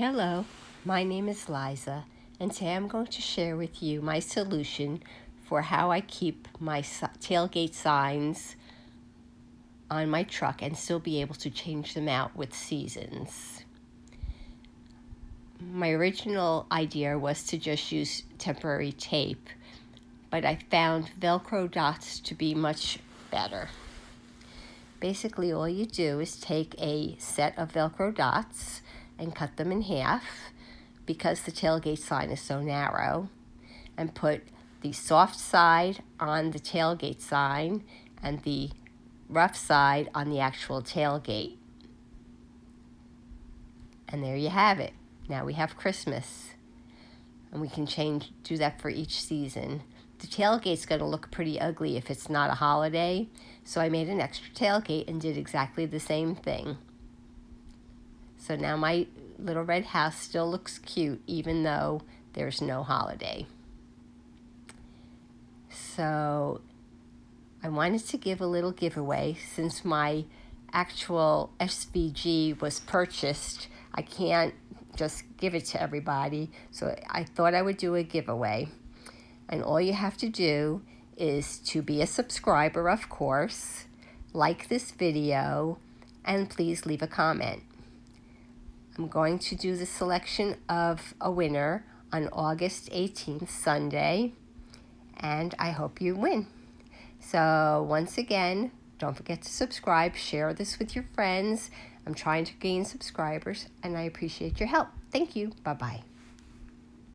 Hello, my name is Liza, and today I'm going to share with you my solution for how I keep my tailgate signs on my truck and still be able to change them out with seasons. My original idea was to just use temporary tape, but I found Velcro dots to be much better. Basically, all you do is take a set of Velcro dots and cut them in half because the tailgate sign is so narrow, and put the soft side on the tailgate sign and the rough side on the actual tailgate. And there you have it. Now we have Christmas, and we can do that for each season. The tailgate's going to look pretty ugly if it's not a holiday, so I made an extra tailgate and did exactly the same thing. So now my little red house still looks cute even though there's no holiday. So I wanted to give a little giveaway since my actual SVG was purchased. I can't just give it to everybody, so I thought I would do a giveaway. And all you have to do is to be a subscriber, of course, like this video, and please leave a comment. I'm going to do the selection of a winner on August 18th, Sunday, and I hope you win. So once again, don't forget to subscribe, share this with your friends. I'm trying to gain subscribers, and I appreciate your help. Thank you. Bye-bye.